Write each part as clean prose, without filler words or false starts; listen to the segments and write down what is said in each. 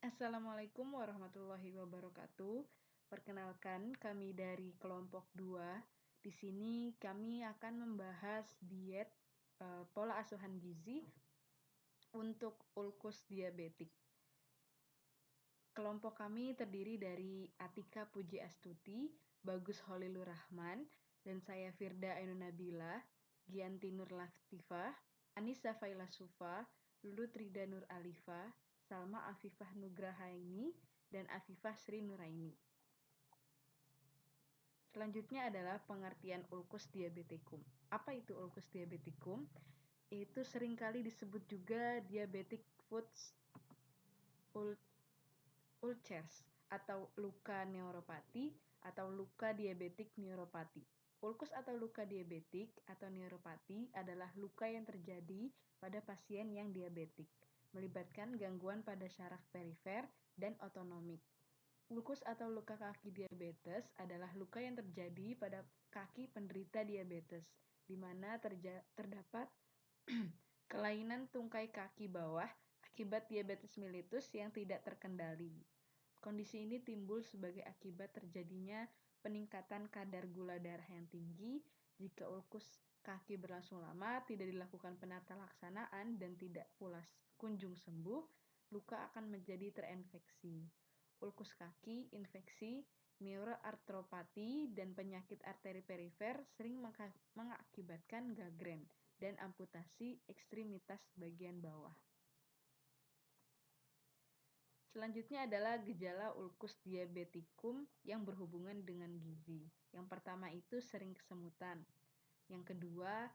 Assalamualaikum warahmatullahi wabarakatuh. Perkenalkan, kami dari kelompok 2. Di sini kami akan membahas diet pola asuhan gizi untuk ulkus diabetik. Kelompok kami terdiri dari Atika Puji Astuti, Bagus Holilur Rahman, dan saya Firda Ainun Nabila, Gianti Nur Latifah, Anissa Faila Sufa, Lulu Trida Nur Alifa, Salma Afifah Nugrahaini, dan Afifah Sri Nuraini. Selanjutnya adalah pengertian ulkus diabetikum. Apa itu ulkus diabetikum? Itu seringkali disebut juga diabetic foot ulcers atau luka neuropati atau luka diabetik neuropati. Ulkus atau luka diabetik atau neuropati adalah luka yang terjadi pada pasien yang diabetik, melibatkan gangguan pada syaraf perifer dan otonomik. Ulkus atau luka kaki diabetes adalah luka yang terjadi pada kaki penderita diabetes, di mana terdapat kelainan tungkai kaki bawah akibat diabetes mellitus yang tidak terkendali. Kondisi ini timbul sebagai akibat terjadinya peningkatan kadar gula darah yang tinggi. Jika ulkus kaki berlangsung lama, tidak dilakukan penata laksanaan dan tidak pula kunjung sembuh, luka akan menjadi terinfeksi. Ulkus kaki, infeksi, neuroartropati, dan penyakit arteri perifer sering mengakibatkan gangren dan amputasi ekstremitas bagian bawah. Selanjutnya adalah gejala ulkus diabetikum yang berhubungan dengan gizi. Yang pertama itu sering kesemutan. Yang kedua,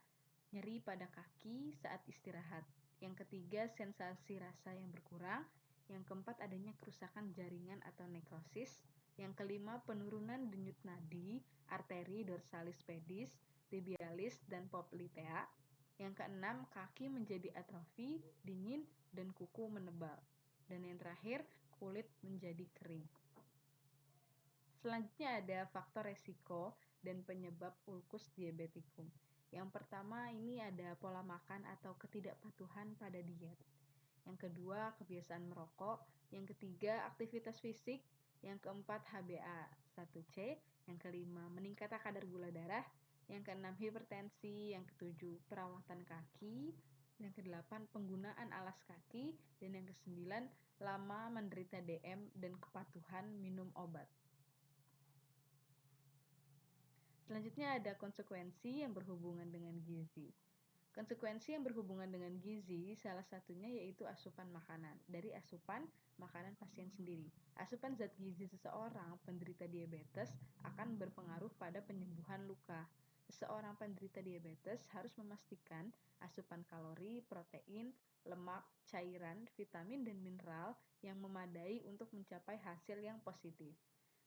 nyeri pada kaki saat istirahat. Yang ketiga, sensasi rasa yang berkurang. Yang keempat, adanya kerusakan jaringan atau nekrosis. Yang kelima, penurunan denyut nadi, arteri dorsalis pedis, tibialis, dan poplitea. Yang keenam, kaki menjadi atrofi, dingin, dan kuku menebal. Dan yang terakhir, kulit menjadi kering. Selanjutnya ada faktor resiko dan penyebab ulkus diabetikum. Yang pertama ini ada pola makan atau ketidakpatuhan pada diet. Yang kedua, kebiasaan merokok. Yang ketiga, aktivitas fisik. Yang keempat, HbA1c. Yang kelima, meningkatnya kadar gula darah. Yang keenam, hipertensi. Yang ketujuh, perawatan kaki. Yang kedelapan, penggunaan alas kaki. Dan yang kesembilan, lama menderita DM dan kepatuhan minum obat. Selanjutnya ada konsekuensi yang berhubungan dengan gizi. Konsekuensi yang berhubungan dengan gizi salah satunya yaitu asupan makanan. Dari asupan makanan pasien sendiri. Asupan zat gizi seseorang penderita diabetes akan berpengaruh pada penyembuhan luka. Seseorang penderita diabetes harus memastikan asupan kalori, protein, lemak, cairan, vitamin, dan mineral yang memadai untuk mencapai hasil yang positif.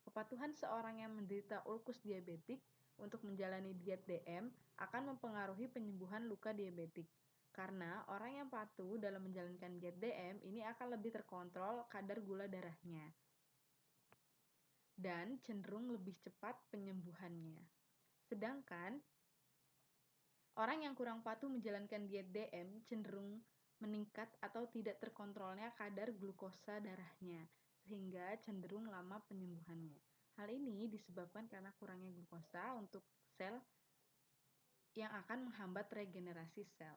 Kepatuhan seorang yang menderita ulkus diabetik untuk menjalani diet DM akan mempengaruhi penyembuhan luka diabetik. Karena orang yang patuh dalam menjalankan diet DM ini akan lebih terkontrol kadar gula darahnya dan cenderung lebih cepat penyembuhannya. Sedangkan orang yang kurang patuh menjalankan diet DM cenderung meningkat atau tidak terkontrolnya kadar glukosa darahnya, sehingga cenderung lama penyembuhannya. Hal ini disebabkan karena kurangnya glukosa untuk sel yang akan menghambat regenerasi sel.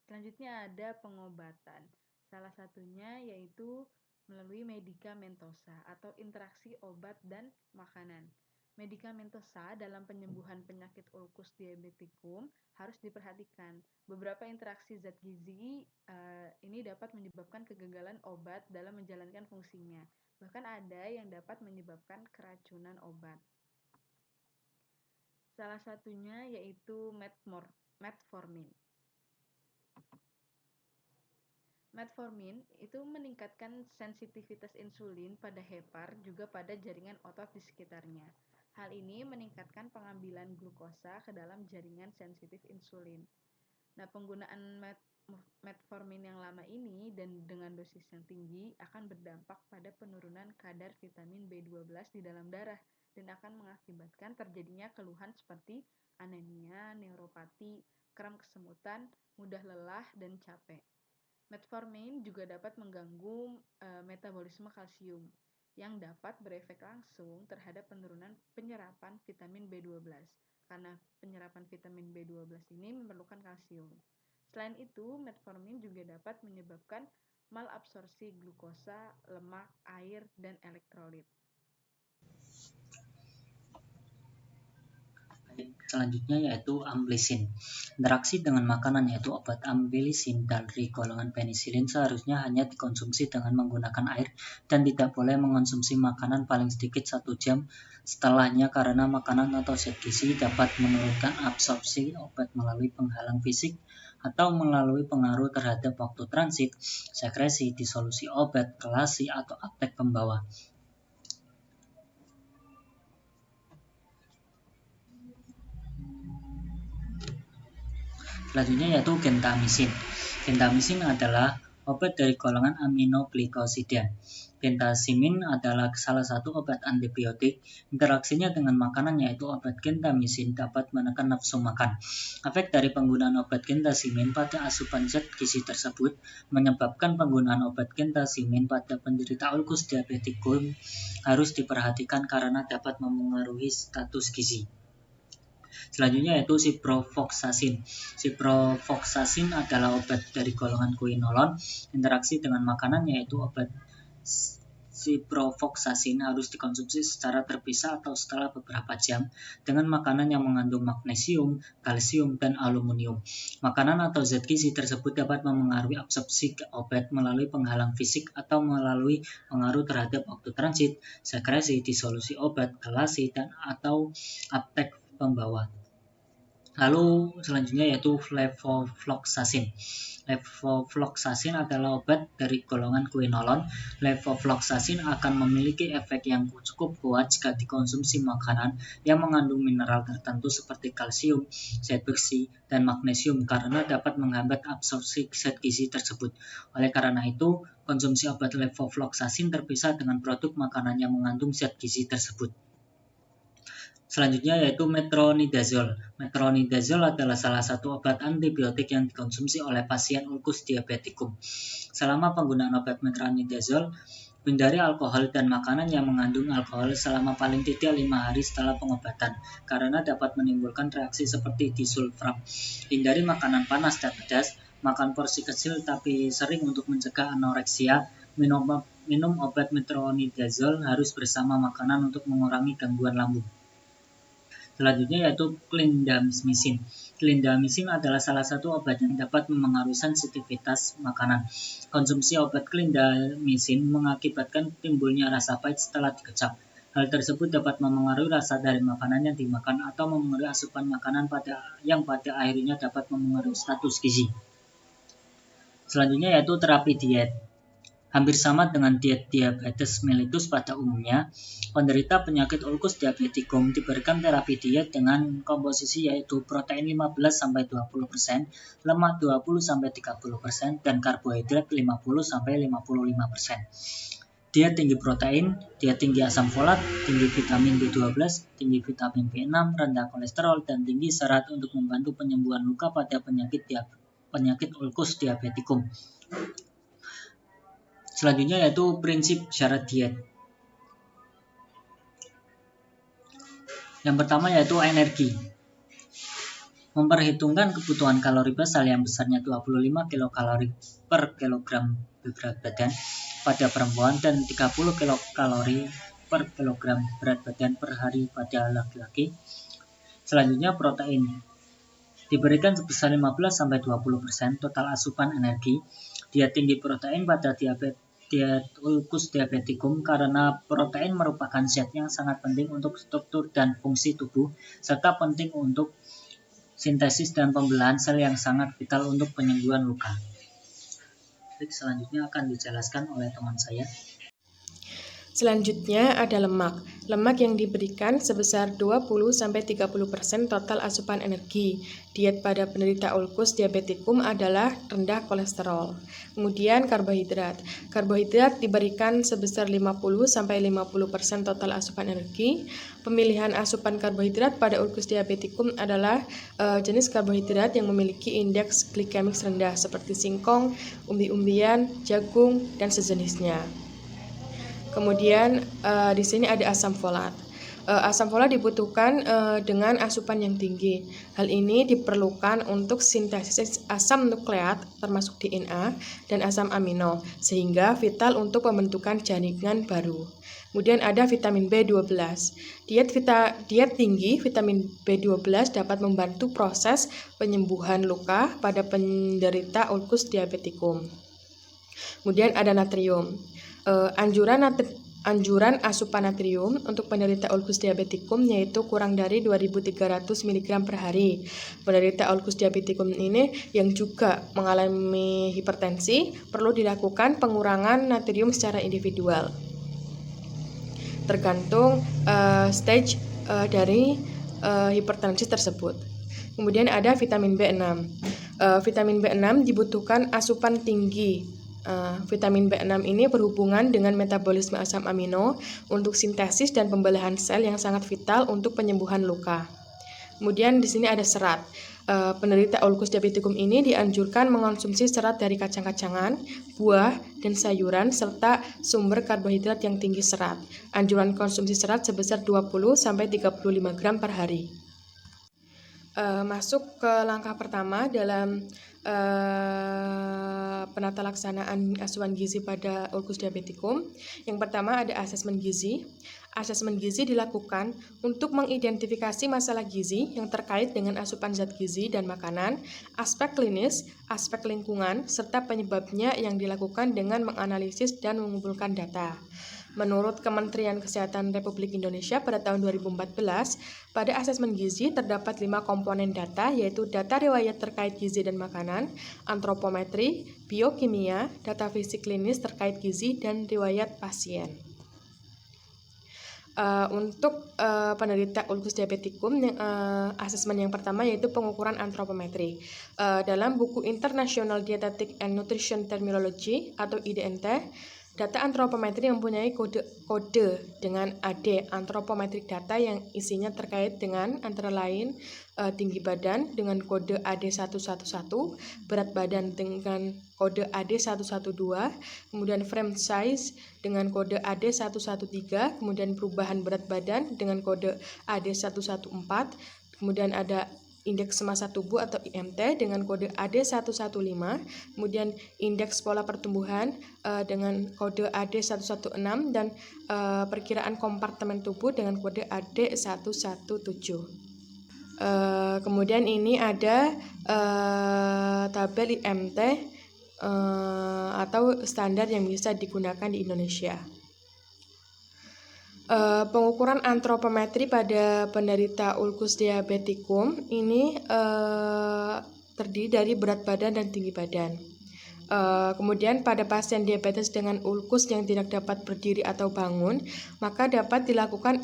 Selanjutnya ada pengobatan. Salah satunya yaitu melalui medikamentosa atau interaksi obat dan makanan. Medikamentosa dalam penyembuhan penyakit ulkus diabetikum harus diperhatikan. Beberapa interaksi zat gizi ini dapat menyebabkan kegagalan obat dalam menjalankan fungsinya. Bahkan ada yang dapat menyebabkan keracunan obat. Salah satunya yaitu metformin. Metformin itu meningkatkan sensitivitas insulin pada hepar juga pada jaringan otot di sekitarnya. Hal ini meningkatkan pengambilan glukosa ke dalam jaringan sensitif insulin. Nah, penggunaan metformin yang lama ini dan dengan dosis yang tinggi akan berdampak pada penurunan kadar vitamin B12 di dalam darah dan akan mengakibatkan terjadinya keluhan seperti anemia, neuropati, kram kesemutan, mudah lelah, dan capek. Metformin juga dapat mengganggu metabolisme kalsium yang dapat berefek langsung terhadap penurunan penyerapan vitamin B12 karena penyerapan vitamin B12 ini memerlukan kalsium. Selain itu, metformin juga dapat menyebabkan malabsorpsi glukosa, lemak, air, dan elektrolit. Selanjutnya yaitu amblisin. Interaksi dengan makanan yaitu obat amblisin dari golongan penisilin seharusnya hanya dikonsumsi dengan menggunakan air dan tidak boleh mengonsumsi makanan paling sedikit 1 jam setelahnya karena makanan atau zat gizi dapat menurunkan absorpsi obat melalui penghalang fisik atau melalui pengaruh terhadap waktu transit, sekresi, disolusi obat, kelasi, atau aptek pembawa. Selanjutnya yaitu gentamisin. Gentamisin adalah obat dari golongan aminoglikosida. Gentamisin adalah salah satu obat antibiotik. Interaksinya dengan makanan yaitu obat gentamisin dapat menekan nafsu makan. Efek dari penggunaan obat gentamisin pada asupan zat gizi tersebut menyebabkan penggunaan obat gentamisin pada penderita ulkus diabetikum harus diperhatikan karena dapat memengaruhi status gizi. Selanjutnya yaitu ciprofloxacin. Ciprofloxacin adalah obat dari golongan quinolon. Interaksi dengan makanan yaitu obat ciprofloxacin harus dikonsumsi secara terpisah atau setelah beberapa jam dengan makanan yang mengandung magnesium, kalsium, dan aluminium. Makanan atau zat gizi tersebut dapat memengaruhi absorpsi obat melalui penghalang fisik atau melalui pengaruh terhadap waktu transit, sekresi, disolusi obat, kelasi, dan atau aptek pembawa. Lalu selanjutnya yaitu levofloxacin. Levofloxacin adalah obat dari golongan quinolon. Levofloxacin akan memiliki efek yang cukup kuat jika dikonsumsi makanan yang mengandung mineral tertentu seperti kalsium, zat besi, dan magnesium karena dapat menghambat absorpsi zat gizi tersebut. Oleh karena itu, konsumsi obat levofloxacin terpisah dengan produk makanan yang mengandung zat gizi tersebut. Selanjutnya yaitu metronidazole. Metronidazole adalah salah satu obat antibiotik yang dikonsumsi oleh pasien ulkus diabetikum. Selama penggunaan obat metronidazole, hindari alkohol dan makanan yang mengandung alkohol selama paling tidak 5 hari setelah pengobatan, karena dapat menimbulkan reaksi seperti disulfiram. Hindari makanan panas dan pedas, makan porsi kecil tapi sering untuk mencegah anoreksia. Minum obat metronidazole harus bersama makanan untuk mengurangi gangguan lambung. Selanjutnya yaitu clindamycin. Clindamycin adalah salah satu obat yang dapat memengaruhi sensitivitas makanan. Konsumsi obat clindamycin mengakibatkan timbulnya rasa pahit setelah dikecap. Hal tersebut dapat memengaruhi rasa dari makanan yang dimakan atau memengaruhi asupan makanan yang pada akhirnya dapat memengaruhi status gizi. Selanjutnya yaitu terapi diet. Hampir sama dengan diet diabetes mellitus pada umumnya, penderita penyakit ulkus diabetikum diberikan terapi diet dengan komposisi yaitu protein 15-20%, lemak 20-30%, dan karbohidrat 50-55%. Diet tinggi protein, diet tinggi asam folat, tinggi vitamin B12, tinggi vitamin B6, rendah kolesterol, dan tinggi serat untuk membantu penyembuhan luka pada penyakit ulkus diabetikum. Selanjutnya yaitu prinsip syarat diet. Yang pertama yaitu energi. Memperhitungkan kebutuhan kalori basal yang besarnya 25 kilokalori per kilogram berat badan pada perempuan dan 30 kilokalori per kilogram berat badan per hari pada laki-laki. Selanjutnya protein. Diberikan sebesar 15-20% total asupan energi. Diet tinggi protein pada diet ulkus diabetikum karena protein merupakan zat yang sangat penting untuk struktur dan fungsi tubuh serta penting untuk sintesis dan pembelahan sel yang sangat vital untuk penyembuhan luka. Selanjutnya akan dijelaskan oleh teman saya. Selanjutnya ada lemak. Lemak yang diberikan sebesar 20-30% total asupan energi. Diet pada penderita ulkus diabetikum adalah rendah kolesterol. Kemudian karbohidrat. Karbohidrat diberikan sebesar 50-50% total asupan energi. Pemilihan asupan karbohidrat pada ulkus diabetikum adalah jenis karbohidrat yang memiliki indeks glikemik rendah seperti singkong, umbi-umbian, jagung, dan sejenisnya. Kemudian di sini ada asam folat. Asam folat dibutuhkan dengan asupan yang tinggi. Hal ini diperlukan untuk sintesis asam nukleat termasuk DNA dan asam amino sehingga vital untuk pembentukan jaringan baru. Kemudian ada vitamin B12. Diet tinggi vitamin B12 dapat membantu proses penyembuhan luka pada penderita ulkus diabetikum. Kemudian ada natrium. Anjuran asupan natrium untuk penderita ulkus diabetikum yaitu kurang dari 2.300 mg per hari. Penderita ulkus diabetikum ini yang juga mengalami hipertensi perlu dilakukan pengurangan natrium secara individual. Tergantung stage dari hipertensi tersebut. Kemudian ada vitamin B6. Vitamin B6 dibutuhkan asupan tinggi. Vitamin B6 ini berhubungan dengan metabolisme asam amino untuk sintesis dan pembelahan sel yang sangat vital untuk penyembuhan luka. Kemudian di sini ada serat. Penderita ulkus diabetikum ini dianjurkan mengonsumsi serat dari kacang-kacangan, buah, dan sayuran serta sumber karbohidrat yang tinggi serat. Anjuran konsumsi serat sebesar 20-35 gram per hari. Masuk ke langkah pertama dalam penata laksanaan asupan gizi pada ulkus diabetikum. Yang pertama ada asesmen gizi. Asesmen gizi dilakukan untuk mengidentifikasi masalah gizi yang terkait dengan asupan zat gizi dan makanan, aspek klinis, aspek lingkungan, serta penyebabnya yang dilakukan dengan menganalisis dan mengumpulkan data. Menurut Kementerian Kesehatan Republik Indonesia pada tahun 2014, pada asesmen gizi terdapat 5 komponen data, yaitu data riwayat terkait gizi dan makanan, antropometri, biokimia, data fisik klinis terkait gizi, dan riwayat pasien. Untuk penderita ulkus diabetikum, asesmen yang pertama yaitu pengukuran antropometri. Dalam buku International Dietetic and Nutrition Terminology atau IDNT, data antropometri mempunyai kode dengan AD, antropometrik data yang isinya terkait dengan antara lain tinggi badan dengan kode AD111, berat badan dengan kode AD112, kemudian frame size dengan kode AD113, kemudian perubahan berat badan dengan kode AD114, kemudian ada indeks massa tubuh atau IMT dengan kode AD115, kemudian indeks pola pertumbuhan dengan kode AD116 dan perkiraan kompartemen tubuh dengan kode AD117. Kemudian ini ada tabel IMT atau standar yang bisa digunakan di Indonesia. Pengukuran antropometri pada penderita ulkus diabetikum ini terdiri dari berat badan dan tinggi badan. Kemudian pada pasien diabetes dengan ulkus yang tidak dapat berdiri atau bangun, maka dapat dilakukan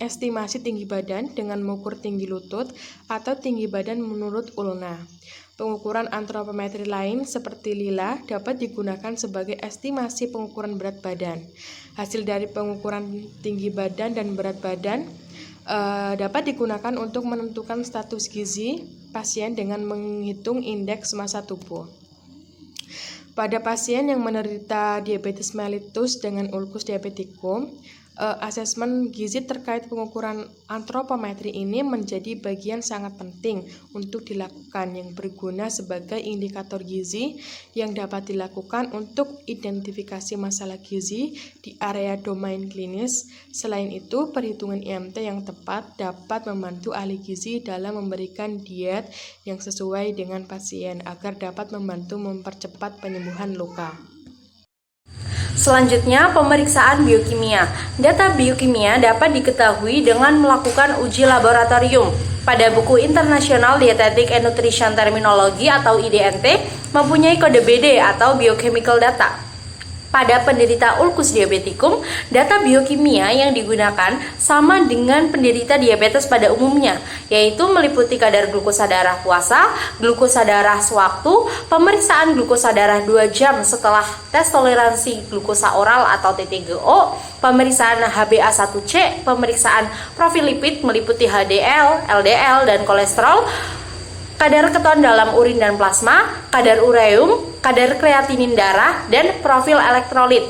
estimasi tinggi badan dengan mengukur tinggi lutut atau tinggi badan menurut ulna. Pengukuran antropometri lain seperti lila dapat digunakan sebagai estimasi pengukuran berat badan. Hasil dari pengukuran tinggi badan dan berat badan dapat digunakan untuk menentukan status gizi pasien dengan menghitung indeks massa tubuh. Pada pasien yang menderita diabetes mellitus dengan ulkus diabetikum, asesmen gizi terkait pengukuran antropometri ini menjadi bagian sangat penting untuk dilakukan yang berguna sebagai indikator gizi yang dapat dilakukan untuk identifikasi masalah gizi di area domain klinis. Selain itu, perhitungan IMT yang tepat dapat membantu ahli gizi dalam memberikan diet yang sesuai dengan pasien agar dapat membantu mempercepat penyembuhan luka. Selanjutnya, pemeriksaan biokimia. Data biokimia dapat diketahui dengan melakukan uji laboratorium. Pada buku International Dietetic and Nutrition Terminology atau IDNT mempunyai kode BD atau biochemical data. Pada penderita ulkus diabetikum, data biokimia yang digunakan sama dengan penderita diabetes pada umumnya, yaitu meliputi kadar glukosa darah puasa, glukosa darah sewaktu, pemeriksaan glukosa darah 2 jam setelah tes toleransi glukosa oral atau TTGO, pemeriksaan HbA1c, pemeriksaan profil lipid meliputi HDL, LDL, dan kolesterol, kadar keton dalam urin dan plasma, kadar ureum, kadar kreatinin darah, dan profil elektrolit,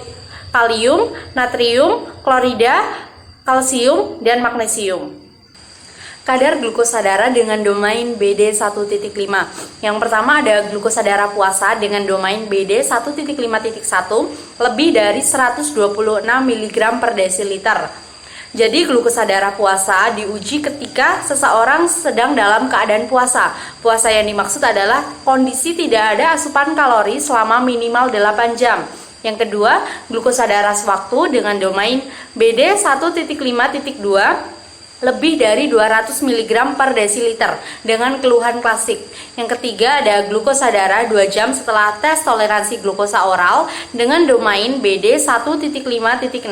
kalium, natrium, klorida, kalsium, dan magnesium. Kadar glukosa darah dengan domain BD 1.5. Yang pertama ada glukosa darah puasa dengan domain BD 1.5.1 lebih dari 126 mg per desiliter. Jadi glukosa darah puasa diuji ketika seseorang sedang dalam keadaan puasa. Puasa yang dimaksud adalah kondisi tidak ada asupan kalori selama minimal 8 jam. Yang kedua, glukosa darah sewaktu dengan domain BD 1.5.2 lebih dari 200 mg per desiliter dengan keluhan klasik. Yang ketiga ada glukosa darah 2 jam setelah tes toleransi glukosa oral dengan domain BD 1.5.6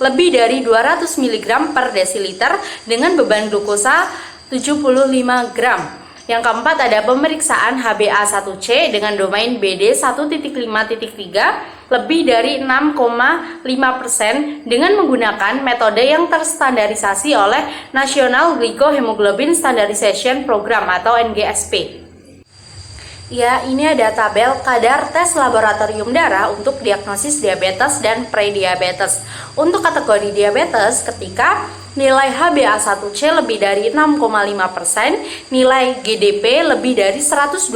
lebih dari 200 mg per desiliter dengan beban glukosa 75 gram. Yang keempat ada pemeriksaan HbA1c dengan domain BD 1.5.3 lebih dari 6,5% dengan menggunakan metode yang terstandarisasi oleh National Glycohemoglobin Standardization Program atau NGSP. Ya, ini ada tabel kadar tes laboratorium darah untuk diagnosis diabetes dan prediabetes. Untuk kategori diabetes, ketika nilai HbA1c lebih dari 6,5%, nilai GDP lebih dari 126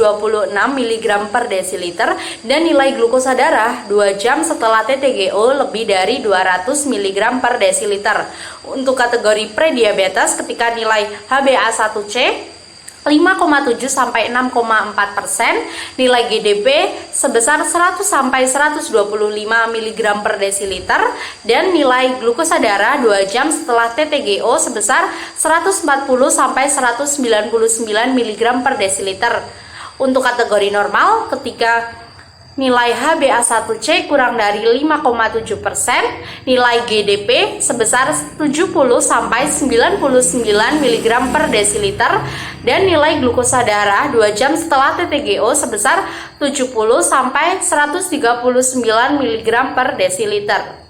mg per desiliter, dan nilai glukosa darah 2 jam setelah TTGO lebih dari 200 mg per desiliter. Untuk kategori prediabetes, ketika nilai HbA1c 5,7 sampai 6,4%, nilai GDP sebesar 100 sampai 125 mg per desiliter, dan nilai glukosa darah 2 jam setelah TTGO sebesar 140 sampai 199 mg per desiliter. Untuk kategori normal, ketika nilai HbA1c kurang dari 5,7%, nilai GDP sebesar 70 sampai 99 mg per desiliter, dan nilai glukosa darah 2 jam setelah TTGO sebesar 70 sampai 139 mg per desiliter.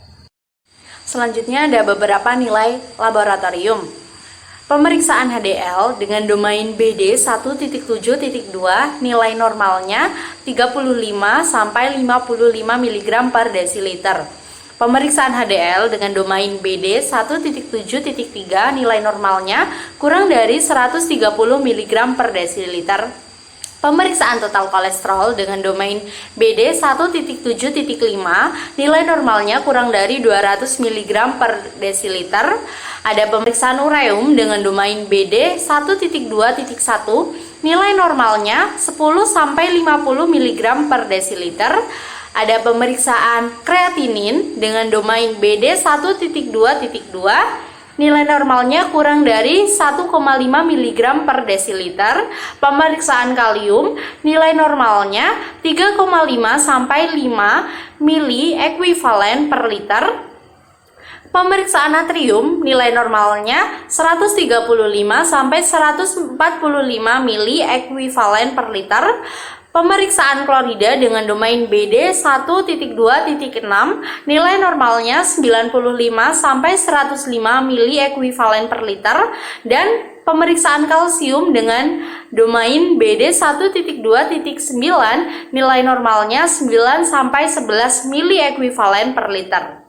Selanjutnya ada beberapa nilai laboratorium. Pemeriksaan HDL dengan domain BD 1.7.2 nilai normalnya 35 sampai 55 mg per desiliter. Pemeriksaan HDL dengan domain BD 1.7.3 nilai normalnya kurang dari 130 mg per desiliter. Pemeriksaan total kolesterol dengan domain BD 1.7.5 nilai normalnya kurang dari 200 mg per desiliter. Ada pemeriksaan ureum dengan domain BD 1.2.1 nilai normalnya 10 sampai 50 mg per desiliter. Ada pemeriksaan kreatinin dengan domain BD 1.2.2 nilai normalnya kurang dari 1,5 mg per desiliter. Pemeriksaan kalium nilai normalnya 3,5 sampai 5 mili ekuivalen per liter. Pemeriksaan natrium nilai normalnya 135 sampai 145 mili ekuivalen per liter. Pemeriksaan klorida dengan domain BD 1.2.6 nilai normalnya 95 sampai 105 mili ekuivalen per liter, dan pemeriksaan kalsium dengan domain BD 1.2.9 nilai normalnya 9 sampai 11 mili ekuivalen per liter.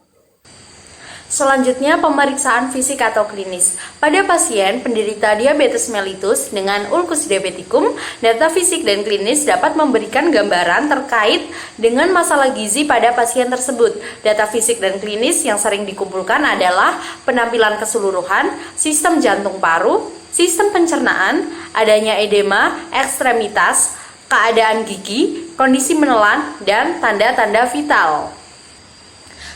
Selanjutnya pemeriksaan fisik atau klinis. Pada pasien penderita diabetes mellitus dengan ulkus diabeticum, data fisik dan klinis dapat memberikan gambaran terkait dengan masalah gizi pada pasien tersebut. Data fisik dan klinis yang sering dikumpulkan adalah penampilan keseluruhan, sistem jantung paru, sistem pencernaan, adanya edema, ekstremitas, keadaan gigi, kondisi menelan, dan tanda-tanda vital.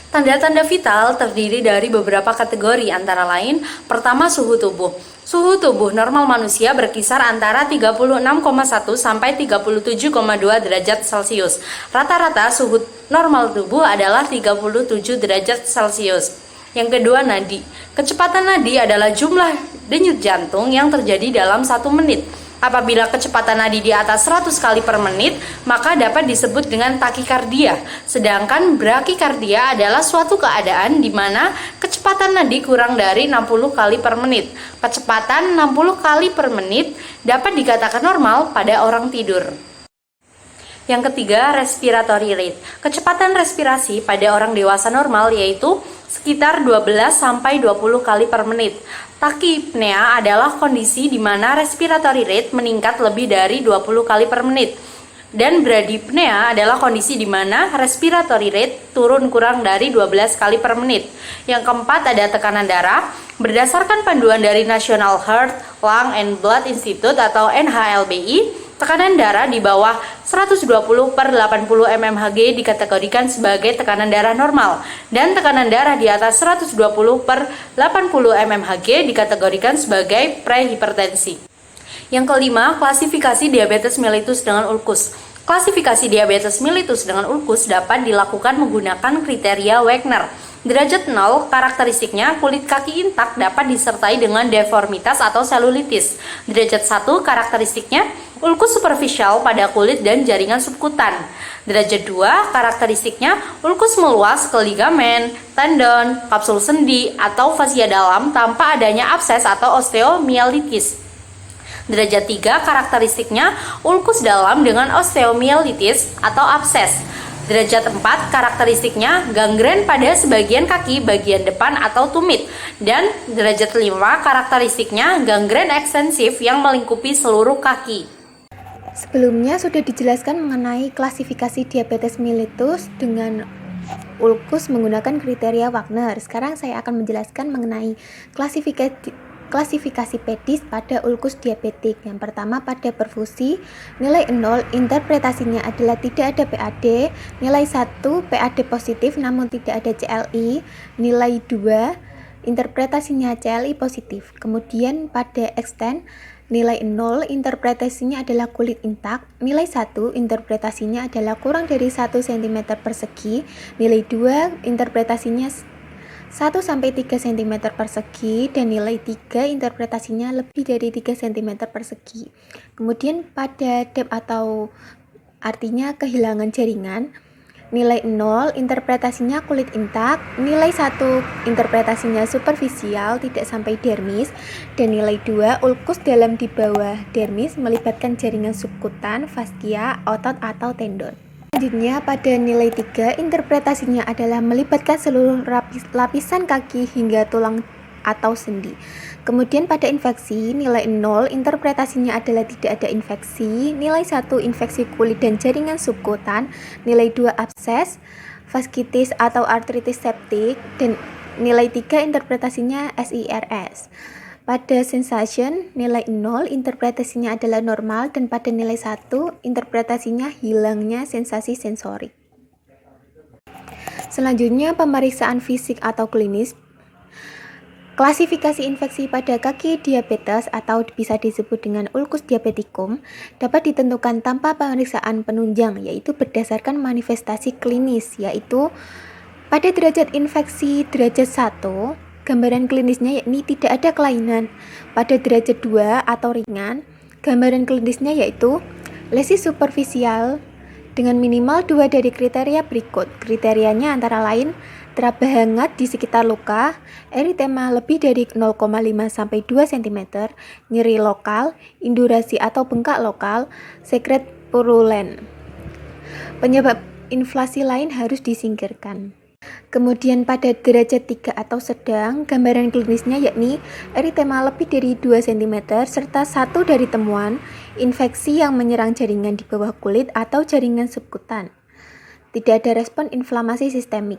Tanda-tanda vital terdiri dari beberapa kategori, antara lain: pertama, suhu tubuh. Suhu tubuh normal manusia berkisar antara 36,1 sampai 37,2 derajat Celcius. Rata-rata suhu normal tubuh adalah 37 derajat Celcius. Yang kedua, nadi. Kecepatan nadi adalah jumlah denyut jantung yang terjadi dalam 1 menit. Apabila kecepatan nadi di atas 100 kali per menit, maka dapat disebut dengan takikardia. Sedangkan brakikardia adalah suatu keadaan di mana kecepatan nadi kurang dari 60 kali per menit. Kecepatan 60 kali per menit dapat dikatakan normal pada orang tidur. Yang ketiga, respiratory rate. Kecepatan respirasi pada orang dewasa normal yaitu sekitar 12-20 kali per menit. Tachypnea adalah kondisi di mana respiratory rate meningkat lebih dari 20 kali per menit. Dan bradypnea adalah kondisi di mana respiratory rate turun kurang dari 12 kali per menit. Yang keempat ada tekanan darah. Berdasarkan panduan dari National Heart, Lung and Blood Institute atau NHLBI, tekanan darah di bawah 120/80 mmHg dikategorikan sebagai tekanan darah normal dan tekanan darah di atas 120/80 mmHg dikategorikan sebagai prehipertensi. Yang kelima, klasifikasi diabetes mellitus dengan ulkus. Klasifikasi diabetes mellitus dengan ulkus dapat dilakukan menggunakan kriteria Wagner. Derajat 0, karakteristiknya kulit kaki intak dapat disertai dengan deformitas atau selulitis. Derajat 1, karakteristiknya ulkus superficial pada kulit dan jaringan subkutan. Derajat 2, karakteristiknya ulkus meluas ke ligamen, tendon, kapsul sendi, atau fascia dalam tanpa adanya abses atau osteomielitis. Derajat 3, karakteristiknya ulkus dalam dengan osteomielitis atau abses. Derajat 4, karakteristiknya gangren pada sebagian kaki bagian depan atau tumit. Dan derajat 5, karakteristiknya gangren ekstensif yang melingkupi seluruh kaki. Sebelumnya sudah dijelaskan mengenai klasifikasi diabetes mellitus dengan ulkus menggunakan kriteria Wagner. Sekarang saya akan menjelaskan mengenai klasifikasi pedis pada ulkus diabetik. Yang pertama pada perfusi, nilai 0 interpretasinya adalah tidak ada PAD, nilai 1 PAD positif namun tidak ada CLI, nilai 2 interpretasinya CLI positif. Kemudian pada extend, nilai 0 interpretasinya adalah kulit intak, nilai 1 interpretasinya adalah kurang dari 1 cm persegi, nilai 2 interpretasinya 1-3 cm persegi, dan nilai 3 interpretasinya lebih dari 3 cm persegi. Kemudian pada DEP atau artinya kehilangan jaringan, nilai 0 interpretasinya kulit intak, nilai 1 interpretasinya superficial tidak sampai dermis, dan nilai 2 ulkus dalam di bawah dermis melibatkan jaringan subkutan, fascia, otot atau tendon. Selanjutnya pada nilai 3 interpretasinya adalah melibatkan seluruh lapisan kaki hingga tulang atau sendi. Kemudian pada infeksi nilai 0 interpretasinya adalah tidak ada infeksi, nilai 1 infeksi kulit dan jaringan subkutan, nilai 2 abses, fasciitis atau artritis septik, dan nilai 3 interpretasinya SIRS. Pada sensation, nilai 0 interpretasinya adalah normal, dan pada nilai 1 interpretasinya hilangnya sensasi sensorik. Selanjutnya pemeriksaan fisik atau klinis. Klasifikasi infeksi pada kaki diabetes atau bisa disebut dengan ulkus diabeticum dapat ditentukan tanpa pemeriksaan penunjang, yaitu berdasarkan manifestasi klinis, yaitu pada derajat infeksi derajat 1, gambaran klinisnya yakni tidak ada kelainan. Pada derajat 2 atau ringan, gambaran klinisnya yaitu lesi superficial dengan minimal 2 dari kriteria berikut. Kriterianya antara lain teraba hangat di sekitar luka, eritema lebih dari 0,5 sampai 2 cm, nyeri lokal, indurasi atau bengkak lokal, sekret purulen. Penyebab inflasi lain harus disingkirkan. Kemudian pada derajat 3 atau sedang, gambaran klinisnya yakni eritema lebih dari 2 cm serta 1 dari temuan infeksi yang menyerang jaringan di bawah kulit atau jaringan subkutan. Tidak ada respon inflamasi sistemik.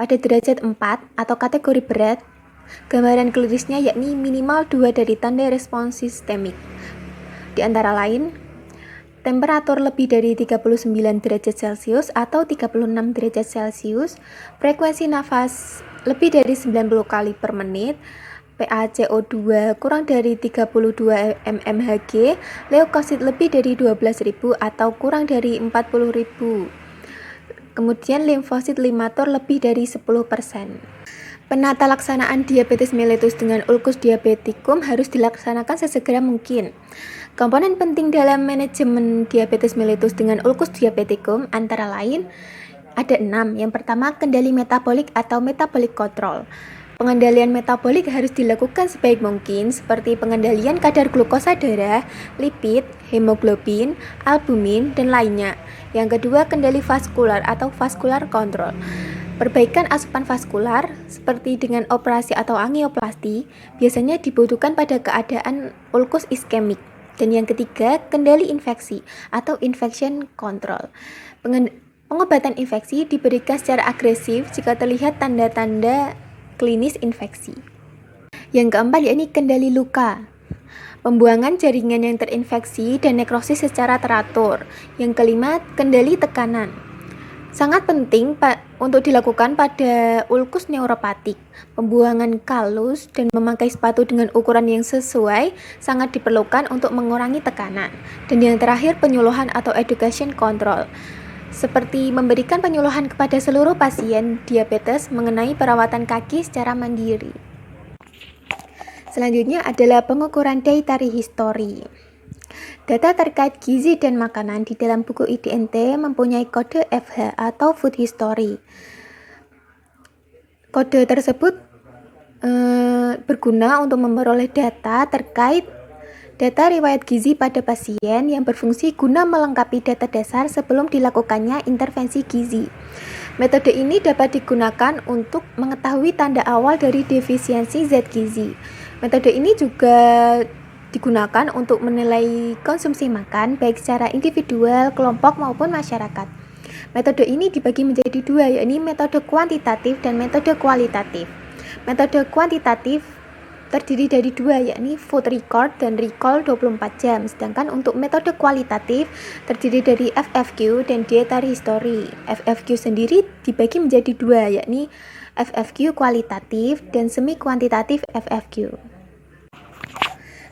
Pada derajat 4 atau kategori berat, gambaran klinisnya yakni minimal 2 dari tanda respon sistemik. Di antara lain, temperatur lebih dari 39 derajat Celcius atau 36 derajat Celcius, frekuensi nafas lebih dari 90 kali per menit, PaCO2 kurang dari 32 mmHg, leukosit lebih dari 12.000 atau kurang dari 40.000. Kemudian limfosit limator lebih dari 10%. Penata laksanaan diabetes mellitus dengan ulcus diabeticum harus dilaksanakan sesegera mungkin. Komponen penting dalam manajemen diabetes mellitus dengan ulcus diabeticum antara lain ada 6. Yang pertama, kendali metabolik atau metabolic control. Pengendalian metabolik harus dilakukan sebaik mungkin seperti pengendalian kadar glukosa darah, lipid, hemoglobin, albumin, dan lainnya. Yang kedua, kendali vaskular atau vascular control. Perbaikan asupan vaskular seperti dengan operasi atau angioplasti biasanya dibutuhkan pada keadaan ulkus iskemik. Dan yang ketiga, kendali infeksi atau infection control. Pengobatan infeksi diberikan secara agresif jika terlihat tanda-tanda klinis infeksi. Yang keempat yakni kendali luka. Pembuangan jaringan yang terinfeksi dan nekrosis secara teratur. Yang kelima, kendali tekanan. Sangat penting untuk dilakukan pada ulkus neuropatik. Pembuangan kalus dan memakai sepatu dengan ukuran yang sesuai sangat diperlukan untuk mengurangi tekanan. Dan yang terakhir, penyuluhan atau education control. Seperti memberikan penyuluhan kepada seluruh pasien diabetes mengenai perawatan kaki secara mandiri. Selanjutnya adalah pengukuran dietary history. Data terkait gizi dan makanan di dalam buku IDNT mempunyai kode FH atau food history. Kode tersebut berguna untuk memperoleh data terkait data riwayat gizi pada pasien yang berfungsi guna melengkapi data dasar sebelum dilakukannya intervensi gizi. Metode ini dapat digunakan untuk mengetahui tanda awal dari defisiensi zat gizi. Metode ini juga digunakan untuk menilai konsumsi makan baik secara individual, kelompok maupun masyarakat. Metode ini dibagi menjadi dua, yakni metode kuantitatif dan metode kualitatif. Metode kuantitatif terdiri dari dua, yakni food record dan recall 24 jam. Sedangkan untuk metode kualitatif terdiri dari FFQ dan dietary history. FFQ sendiri dibagi menjadi dua, yakni FFQ kualitatif dan semi kuantitatif FFQ.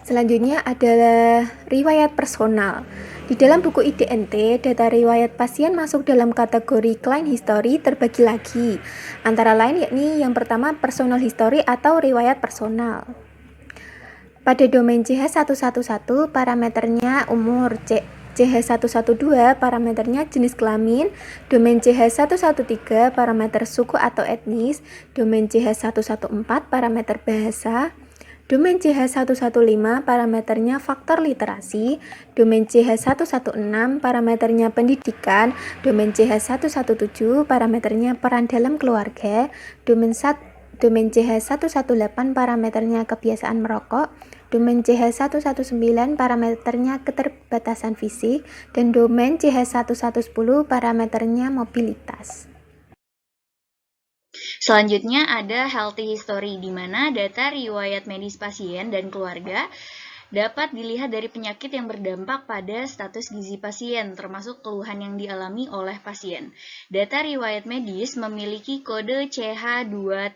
Selanjutnya adalah riwayat personal. Di dalam buku IDNT, data riwayat pasien masuk dalam kategori client history terbagi lagi. Antara lain yakni yang pertama personal history atau riwayat personal. Pada domain CH111 parameternya umur, CH112 parameternya jenis kelamin, domain CH113 parameter suku atau etnis, domain CH114 parameter bahasa, domain CH115 parameternya faktor literasi, domain CH116 parameternya pendidikan, domain CH117 parameternya peran dalam keluarga, domain CH118 parameternya kebiasaan merokok, domain CH119 parameternya keterbatasan fisik, dan domain CH110 parameternya mobilitas. Selanjutnya ada healthy history, di mana data riwayat medis pasien dan keluarga dapat dilihat dari penyakit yang berdampak pada status gizi pasien, termasuk keluhan yang dialami oleh pasien. Data riwayat medis memiliki kode CH2.1,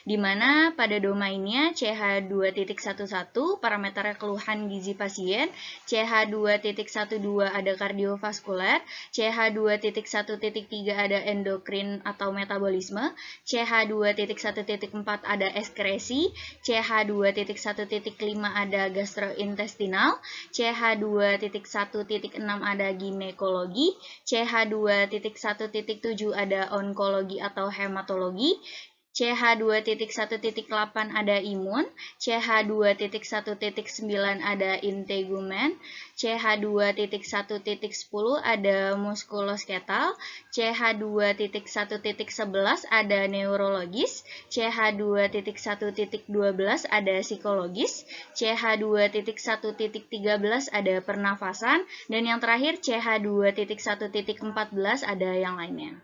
di mana pada domainnya CH2.11 parameter keluhan gizi pasien, CH2.12 ada kardiovaskuler, CH2.1.3 ada endokrin atau metabolisme, CH2.1.4 ada ekskresi, CH2.1.5 ada gastrointestinal, CH2.1.6 ada ginekologi, CH2.1.7 ada onkologi atau hematologi, CH2.1.8 ada imun, CH2.1.9 ada integumen, CH2.1.10 ada muskulosketal, CH2.1.11 ada neurologis, CH2.1.12 ada psikologis, CH2.1.13 ada pernafasan, dan yang terakhir CH2.1.14 ada yang lainnya.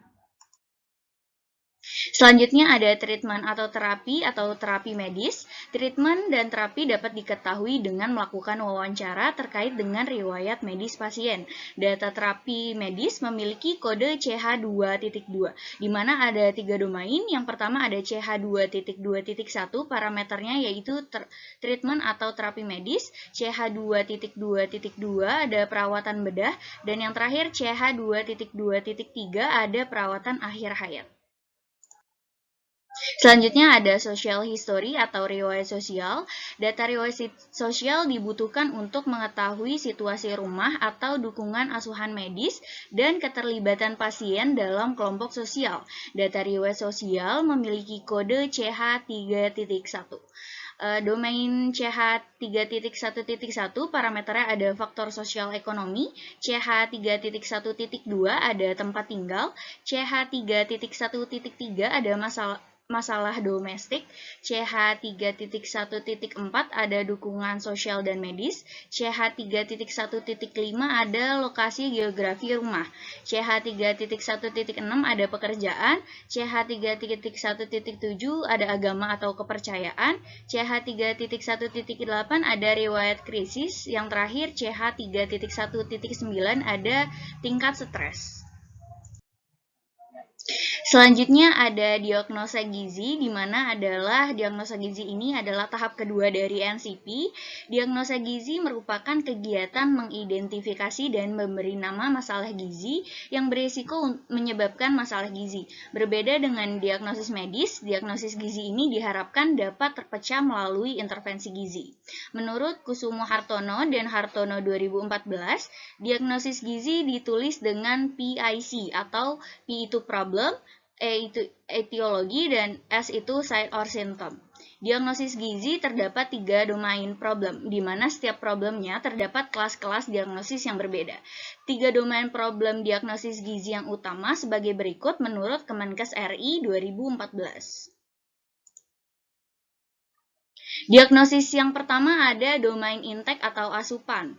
Selanjutnya ada treatment atau terapi medis. Treatment dan terapi dapat diketahui dengan melakukan wawancara terkait dengan riwayat medis pasien. Data terapi medis memiliki kode CH2.2, di mana ada 3 domain. Yang pertama ada CH2.2.1, parameternya yaitu treatment atau terapi medis. CH2.2.2 ada perawatan bedah, dan yang terakhir CH2.2.3 ada perawatan akhir hayat. Selanjutnya ada social history atau riwayat sosial. Data riwayat sosial dibutuhkan untuk mengetahui situasi rumah atau dukungan asuhan medis dan keterlibatan pasien dalam kelompok sosial. Data riwayat sosial memiliki kode CH3.1. Domain CH3.1.1 parameternya ada faktor sosial ekonomi, CH3.1.2 ada tempat tinggal, CH3.1.3 ada masalah domestik, CH3.1.4 ada dukungan sosial dan medis, CH3.1.5 ada lokasi geografi rumah, CH3.1.6 ada pekerjaan, CH3.1.7 ada agama atau kepercayaan, CH3.1.8 ada riwayat krisis, yang terakhir CH3.1.9 ada tingkat stres. Selanjutnya ada diagnosa gizi, di mana diagnosa gizi ini adalah tahap kedua dari NCP. Diagnosa gizi merupakan kegiatan mengidentifikasi dan memberi nama masalah gizi yang berisiko menyebabkan masalah gizi. Berbeda dengan diagnosis medis, diagnosis gizi ini diharapkan dapat terpecah melalui intervensi gizi. Menurut Kusumo Hartono dan Hartono 2014, diagnosis gizi ditulis dengan PIC atau P itu problem, E itu etiologi, dan S itu sign or symptom. Diagnosis gizi terdapat 3 domain problem, di mana setiap problemnya terdapat kelas-kelas diagnosis yang berbeda. 3 domain problem diagnosis gizi yang utama sebagai berikut menurut Kemenkes RI 2014. Diagnosis yang pertama ada domain intake atau asupan.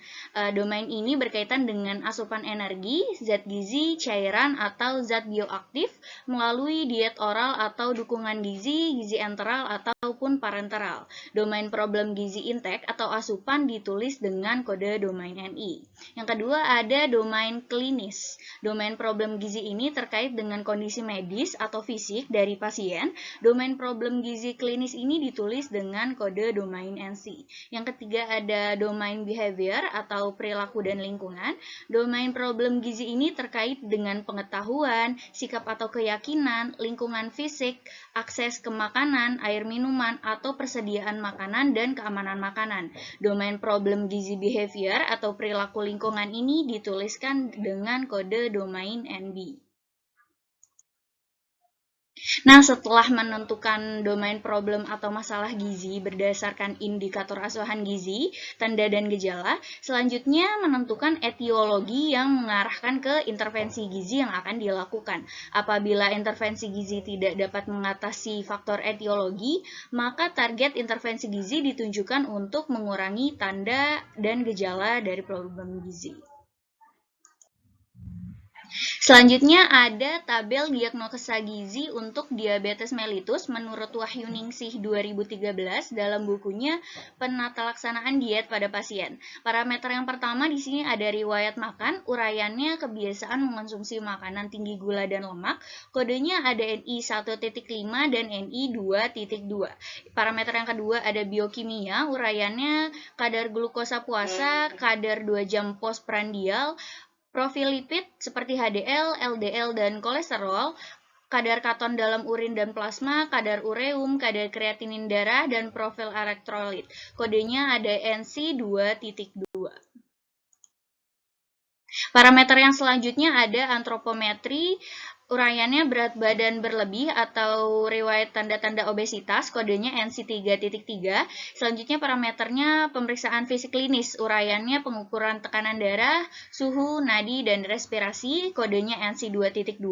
Domain ini berkaitan dengan asupan energi, zat gizi, cairan, atau zat bioaktif melalui diet oral atau dukungan gizi, gizi enteral, ataupun parenteral. Domain problem gizi intake atau asupan ditulis dengan kode domain NI. Yang kedua ada domain klinis. Domain problem gizi ini terkait dengan kondisi medis atau fisik dari pasien. Domain problem gizi klinis ini ditulis dengan kode domain NC. Yang ketiga ada domain behavior atau perilaku dan lingkungan. Domain problem gizi ini terkait dengan pengetahuan, sikap atau keyakinan, lingkungan fisik, akses ke makanan, air minuman, atau persediaan makanan dan keamanan makanan. Domain problem gizi behavior atau perilaku lingkungan ini dituliskan dengan kode domain NB. Nah, setelah menentukan domain problem atau masalah gizi berdasarkan indikator asuhan gizi, tanda dan gejala, selanjutnya menentukan etiologi yang mengarahkan ke intervensi gizi yang akan dilakukan. Apabila intervensi gizi tidak dapat mengatasi faktor etiologi, maka target intervensi gizi ditunjukkan untuk mengurangi tanda dan gejala dari problem gizi. Selanjutnya ada tabel diagnosa gizi untuk diabetes mellitus menurut Wahyu Ningsih 2013 dalam bukunya Penata Laksanaan Diet pada Pasien. Parameter yang pertama di sini ada riwayat makan, uraiannya kebiasaan mengonsumsi makanan tinggi gula dan lemak, kodenya ada NI 1.5 dan NI 2.2. Parameter yang kedua ada biokimia, uraiannya kadar glukosa puasa, kadar 2 jam postprandial, profil lipid seperti HDL, LDL, dan kolesterol, kadar katon dalam urin dan plasma, kadar ureum, kadar kreatinin darah, dan profil elektrolit. Kodenya ada NC 2.2. Parameter yang selanjutnya ada antropometri, uraiannya berat badan berlebih atau riwayat tanda-tanda obesitas, kodenya NC 3.3. Selanjutnya parameternya pemeriksaan fisik klinis, uraiannya pengukuran tekanan darah, suhu, nadi, dan respirasi, kodenya NC 2.2.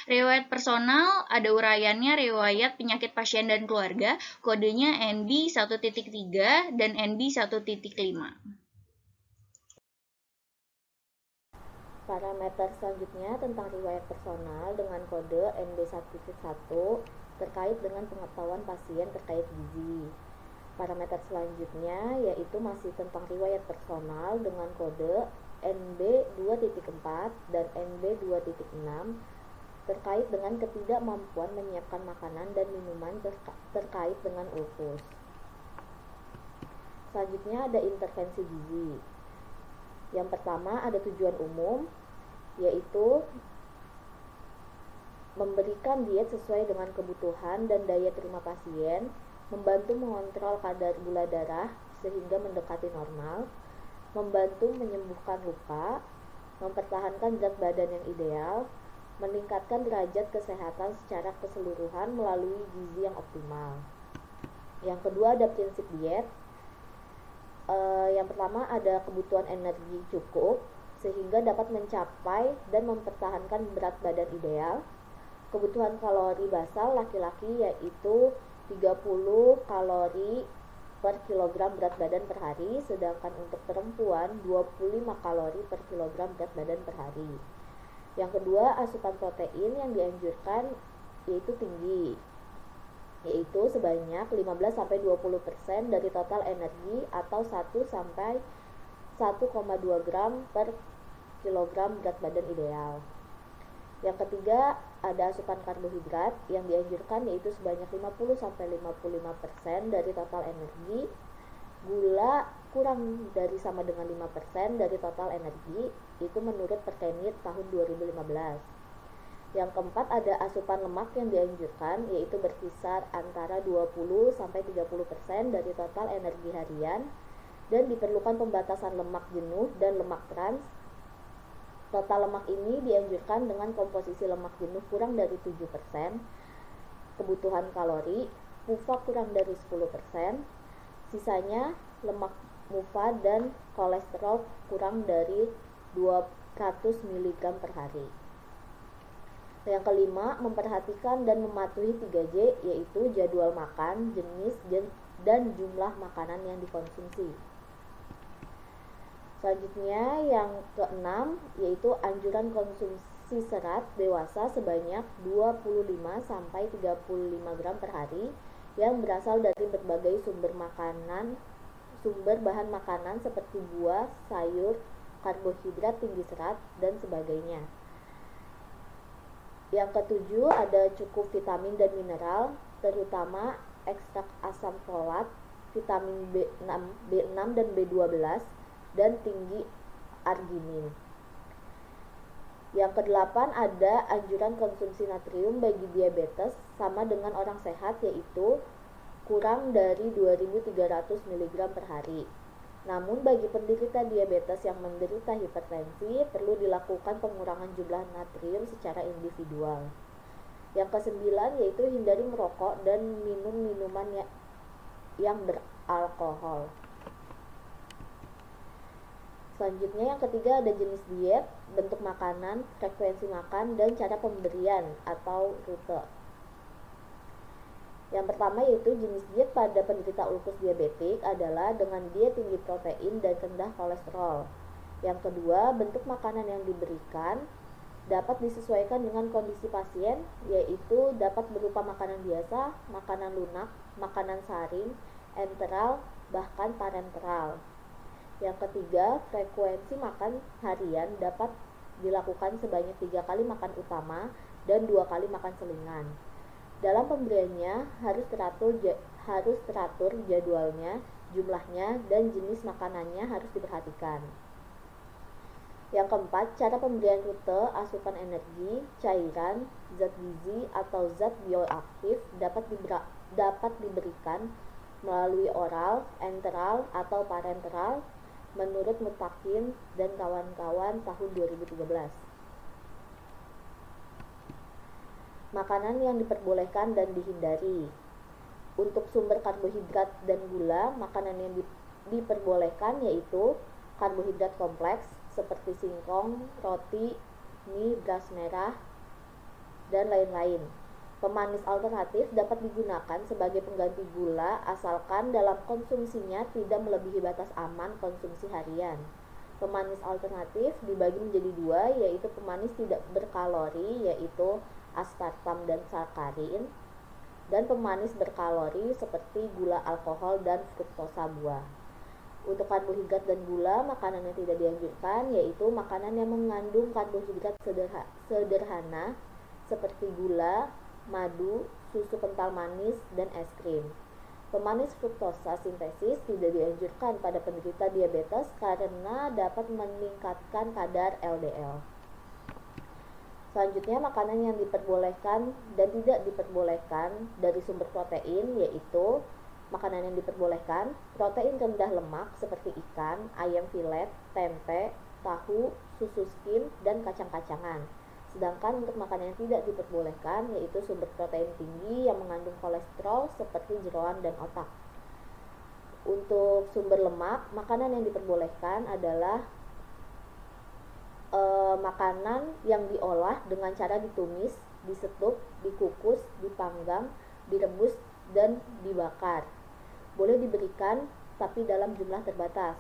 Riwayat personal, ada uraiannya riwayat penyakit pasien dan keluarga, kodenya NB 1.3 dan NB 1.5. Parameter selanjutnya tentang riwayat personal dengan kode NB1.1 terkait dengan pengetahuan pasien terkait gizi. Parameter selanjutnya yaitu masih tentang riwayat personal dengan kode NB2.4 dan NB2.6 terkait dengan ketidakmampuan menyiapkan makanan dan minuman terkait dengan ulkus. Selanjutnya ada intervensi gizi. Yang pertama ada tujuan umum, yaitu memberikan diet sesuai dengan kebutuhan dan daya terima pasien, membantu mengontrol kadar gula darah sehingga mendekati normal, membantu menyembuhkan luka, mempertahankan berat badan yang ideal, meningkatkan derajat kesehatan secara keseluruhan melalui gizi yang optimal. Yang kedua ada prinsip diet. Yang pertama ada kebutuhan energi cukup sehingga dapat mencapai dan mempertahankan berat badan ideal. Kebutuhan kalori basal laki-laki yaitu 30 kalori per kilogram berat badan per hari, sedangkan untuk perempuan 25 kalori per kilogram berat badan per hari. Yang kedua, asupan protein yang dianjurkan yaitu tinggi, yaitu sebanyak 15-20% dari total energi atau 1-1,2 gram per kilogram berat badan ideal. Yang ketiga, ada asupan karbohidrat yang dianjurkan yaitu sebanyak 50-55% dari total energi. Gula kurang dari sama dengan 5% dari total energi, itu menurut Perkenit tahun 2015. Yang keempat ada asupan lemak yang dianjurkan yaitu berkisar antara 20-30% dari total energi harian dan diperlukan pembatasan lemak jenuh dan lemak trans. Total lemak ini dianjurkan dengan komposisi lemak jenuh kurang dari 7%, kebutuhan kalori, PUFA kurang dari 10%, sisanya lemak MUFA dan kolesterol kurang dari 200 mg per hari. Yang kelima, memperhatikan dan mematuhi 3J yaitu jadwal makan, jenis, dan jumlah makanan yang dikonsumsi. Selanjutnya yang keenam yaitu anjuran konsumsi serat dewasa sebanyak 25-35 gram per hari yang berasal dari berbagai sumber bahan makanan seperti buah, sayur, karbohidrat tinggi serat, dan sebagainya. Yang ketujuh ada cukup vitamin dan mineral, terutama ekstrak asam folat, vitamin B6 dan B12, dan tinggi arginin. Yang kedelapan ada anjuran konsumsi natrium bagi diabetes sama dengan orang sehat yaitu kurang dari 2.300 mg per hari. Namun bagi penderita diabetes yang menderita hipertensi perlu dilakukan pengurangan jumlah natrium secara individual. Yang kesembilan yaitu hindari merokok dan minum minuman yang beralkohol. Selanjutnya yang ketiga ada jenis diet, bentuk makanan, frekuensi makan, dan cara pemberian atau rute. Yang pertama yaitu jenis diet pada penderita ulkus diabetik adalah dengan diet tinggi protein dan rendah kolesterol. Yang kedua, bentuk makanan yang diberikan dapat disesuaikan dengan kondisi pasien, yaitu dapat berupa makanan biasa, makanan lunak, makanan saring, enteral, bahkan parenteral. Yang ketiga, frekuensi makan harian dapat dilakukan sebanyak 3 kali makan utama dan 2 kali makan selingan. Dalam pemberiannya harus teratur jadwalnya, jumlahnya, dan jenis makanannya harus diperhatikan. Yang keempat, cara pemberian rute asupan energi, cairan, zat gizi, atau zat bioaktif dapat diberikan melalui oral, enteral, atau parenteral menurut Mutakin dan kawan-kawan tahun 2013. Makanan yang diperbolehkan dan dihindari. Untuk sumber karbohidrat dan gula, makanan yang diperbolehkan yaitu karbohidrat kompleks seperti singkong, roti, mie, beras merah, dan lain-lain. Pemanis alternatif dapat digunakan sebagai pengganti gula asalkan dalam konsumsinya tidak melebihi batas aman konsumsi harian. Pemanis alternatif dibagi menjadi dua, yaitu pemanis tidak berkalori, yaitu aspartam dan sakarin, dan pemanis berkalori seperti gula alkohol dan fruktosa buah. Untuk karbohidrat dan gula, makanan yang tidak dianjurkan yaitu makanan yang mengandung karbohidrat sederhana seperti gula, madu, susu kental manis, dan es krim. Pemanis fruktosa sintesis tidak dianjurkan pada penderita diabetes karena dapat meningkatkan kadar LDL. Selanjutnya, makanan yang diperbolehkan dan tidak diperbolehkan dari sumber protein yaitu makanan yang diperbolehkan, protein rendah lemak seperti ikan, ayam filet, tempe, tahu, susu skim, dan kacang-kacangan. Sedangkan untuk makanan yang tidak diperbolehkan yaitu sumber protein tinggi yang mengandung kolesterol seperti jeroan dan otak. Untuk sumber lemak, makanan yang diperbolehkan adalah makanan yang diolah dengan cara ditumis, disetup, dikukus, dipanggang, direbus, dan dibakar. Boleh diberikan tapi dalam jumlah terbatas.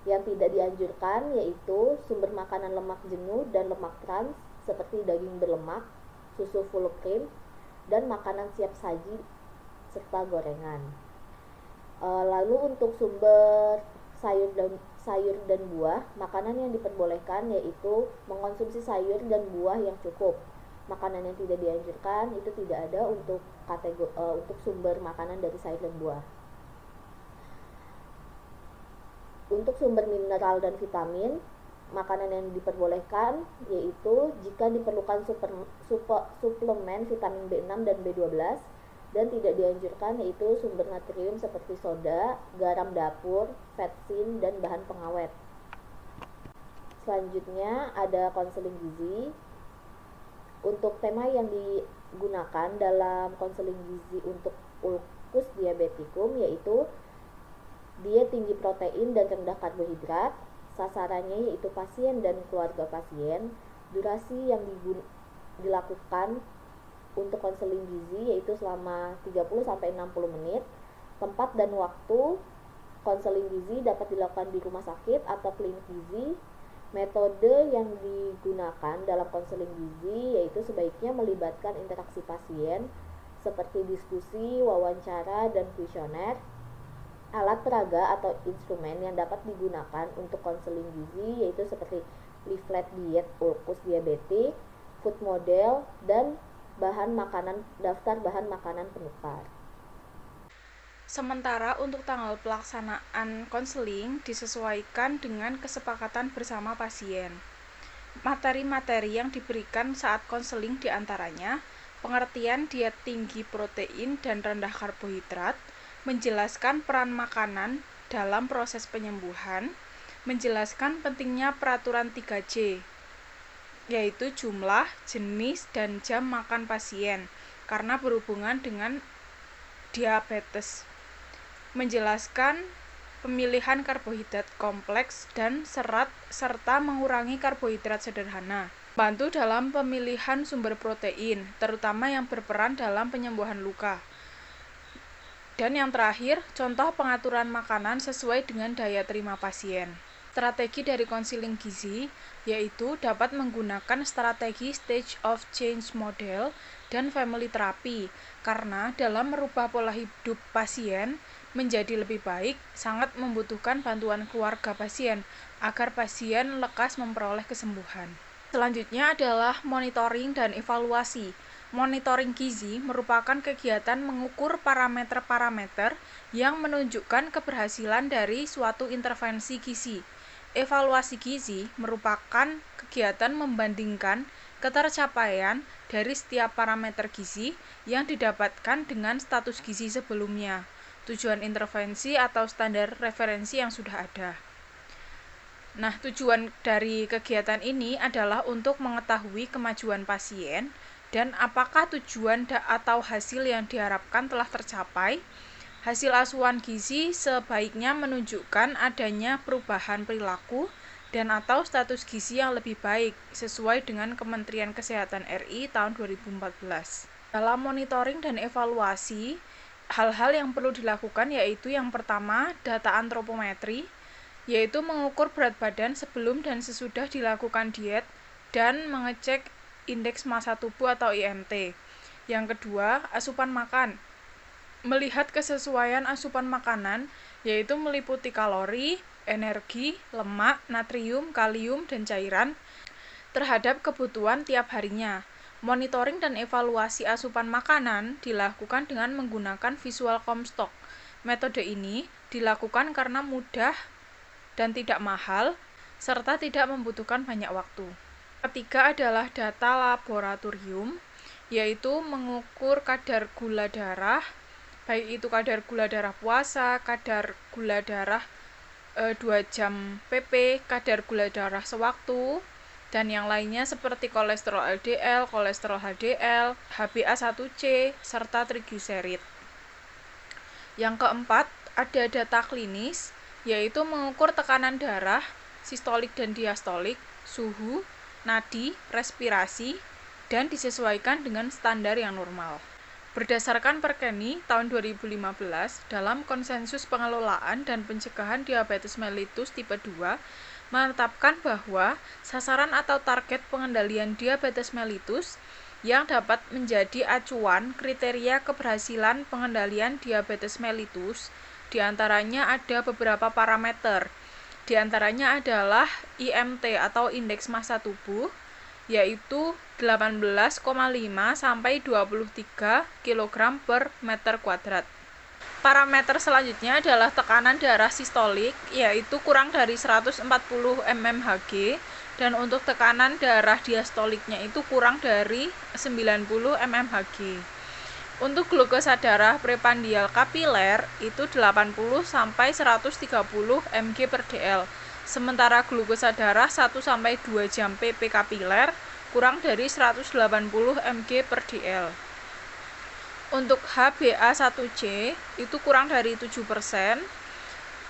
Yang tidak dianjurkan yaitu sumber makanan lemak jenuh dan lemak trans seperti daging berlemak, susu full cream, dan makanan siap saji serta gorengan. Lalu untuk sumber sayur dan buah, makanan yang diperbolehkan yaitu mengonsumsi sayur dan buah yang cukup. Makanan yang tidak dianjurkan itu tidak ada untuk untuk sumber makanan dari sayur dan buah. Untuk sumber mineral dan vitamin, makanan yang diperbolehkan yaitu jika diperlukan suplemen vitamin B6 dan B12, dan tidak dianjurkan yaitu sumber natrium seperti soda, garam dapur, vetsin, dan bahan pengawet. Selanjutnya ada konseling gizi. Untuk tema yang digunakan dalam konseling gizi untuk ulkus diabetikum yaitu diet tinggi protein dan rendah karbohidrat. Sasarannya yaitu pasien dan keluarga pasien. Durasi yang dilakukan untuk konseling gizi yaitu selama 30-60 menit. Tempat dan waktu konseling gizi dapat dilakukan di rumah sakit atau klinik gizi. Metode yang digunakan dalam konseling gizi yaitu sebaiknya melibatkan interaksi pasien seperti diskusi, wawancara, dan kuesioner. Alat peraga atau instrumen yang dapat digunakan untuk konseling gizi yaitu seperti leaflet diet ulkus diabetik, food model, dan daftar bahan makanan penukar. Sementara untuk tanggal pelaksanaan konseling disesuaikan dengan kesepakatan bersama pasien. Materi-materi yang diberikan saat konseling diantaranya pengertian diet tinggi protein dan rendah karbohidrat, menjelaskan peran makanan dalam proses penyembuhan, menjelaskan pentingnya peraturan 3J, yaitu jumlah, jenis, dan jam makan pasien, karena berhubungan dengan diabetes. Menjelaskan pemilihan karbohidrat kompleks dan serat serta mengurangi karbohidrat sederhana. Bantu dalam pemilihan sumber protein, terutama yang berperan dalam penyembuhan luka. Dan yang terakhir, contoh pengaturan makanan sesuai dengan daya terima pasien. Strategi dari konseling gizi yaitu dapat menggunakan strategi stage of change model dan family therapy karena dalam merubah pola hidup pasien menjadi lebih baik sangat membutuhkan bantuan keluarga pasien agar pasien lekas memperoleh kesembuhan. Selanjutnya adalah monitoring dan evaluasi. Monitoring gizi merupakan kegiatan mengukur parameter-parameter yang menunjukkan keberhasilan dari suatu intervensi gizi. Evaluasi gizi merupakan kegiatan membandingkan ketercapaian dari setiap parameter gizi yang didapatkan dengan status gizi sebelumnya, tujuan intervensi atau standar referensi yang sudah ada. Nah, tujuan dari kegiatan ini adalah untuk mengetahui kemajuan pasien dan apakah tujuan atau hasil yang diharapkan telah tercapai. Hasil asuhan gizi sebaiknya menunjukkan adanya perubahan perilaku dan atau status gizi yang lebih baik sesuai dengan Kementerian Kesehatan RI tahun 2014. Dalam monitoring dan evaluasi, hal-hal yang perlu dilakukan yaitu yang pertama, data antropometri. yaitu mengukur berat badan sebelum dan sesudah dilakukan diet dan mengecek indeks massa tubuh atau IMT. Yang kedua, asupan makan. Melihat kesesuaian asupan makanan, yaitu meliputi kalori, energi, lemak, natrium, kalium, dan cairan terhadap kebutuhan tiap harinya. Monitoring dan evaluasi asupan makanan dilakukan dengan menggunakan Visual Comstock. Metode ini dilakukan karena mudah dan tidak mahal, serta tidak membutuhkan banyak waktu. Ketiga adalah data laboratorium, yaitu mengukur kadar gula darah, baik itu kadar gula darah puasa, kadar gula darah 2 jam PP, kadar gula darah sewaktu, dan yang lainnya seperti kolesterol LDL, kolesterol HDL, HbA1c, serta trigliserid. Yang keempat, ada data klinis, yaitu mengukur tekanan darah, sistolik dan diastolik, suhu, nadi, respirasi, dan disesuaikan dengan standar yang normal. Berdasarkan Perkeni tahun 2015, dalam konsensus pengelolaan dan pencegahan diabetes mellitus tipe 2, menetapkan bahwa sasaran atau target pengendalian diabetes mellitus yang dapat menjadi acuan kriteria keberhasilan pengendalian diabetes mellitus diantaranya ada beberapa parameter. Diantaranya adalah IMT atau indeks massa tubuh, yaitu 18,5 sampai 23 kg per meter kuadrat. Parameter selanjutnya adalah tekanan darah sistolik, yaitu kurang dari 140 mmHg, dan untuk tekanan darah diastoliknya itu kurang dari 90 mmHg. Untuk glukosa darah prepandial kapiler itu 80 sampai 130 mg per dl. Sementara glukosa darah 1 sampai 2 jam PP kapiler kurang dari 180 mg per dl. Untuk HbA1c itu kurang dari 7%.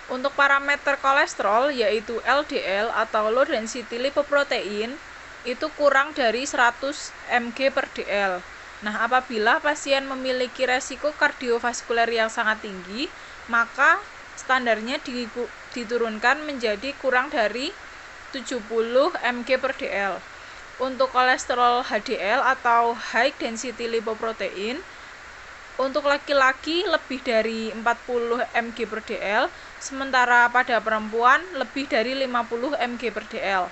Untuk parameter kolesterol yaitu LDL atau low density lipoprotein itu kurang dari 100 mg per dl. Nah, apabila pasien memiliki resiko kardiovaskuler yang sangat tinggi, maka standarnya diturunkan menjadi kurang dari 70 mg per dl. Untuk kolesterol HDL atau high density lipoprotein, untuk laki-laki lebih dari 40 mg per dl, sementara pada perempuan lebih dari 50 mg per dl.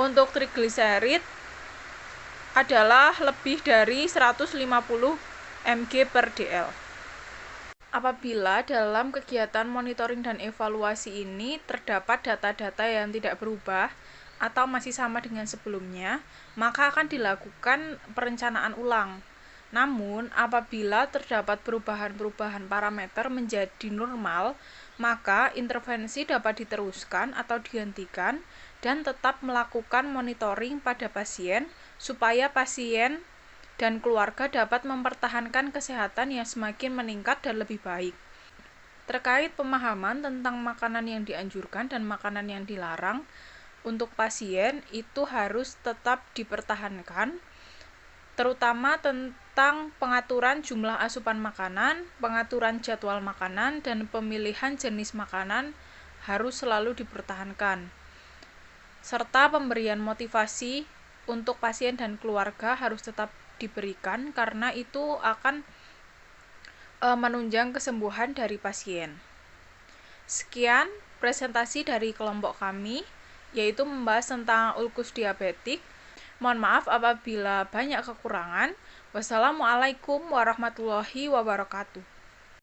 Untuk trigliserid adalah lebih dari 150 mg per dl. Apabila dalam kegiatan monitoring dan evaluasi ini terdapat data-data yang tidak berubah atau masih sama dengan sebelumnya, maka akan dilakukan perencanaan ulang. Namun, apabila terdapat perubahan-perubahan parameter menjadi normal, maka intervensi dapat diteruskan atau dihentikan dan tetap melakukan monitoring pada pasien supaya pasien dan keluarga dapat mempertahankan kesehatan yang semakin meningkat dan lebih baik. Terkait pemahaman tentang makanan yang dianjurkan dan makanan yang dilarang untuk pasien itu harus tetap dipertahankan, terutama tentang pengaturan jumlah asupan makanan, pengaturan jadwal makanan, dan pemilihan jenis makanan harus selalu dipertahankan. Serta pemberian motivasi untuk pasien dan keluarga harus tetap diberikan karena itu akan menunjang kesembuhan dari pasien. Sekian presentasi dari kelompok kami, yaitu membahas tentang ulkus diabetik. Mohon maaf apabila banyak kekurangan. Wassalamualaikum warahmatullahi wabarakatuh.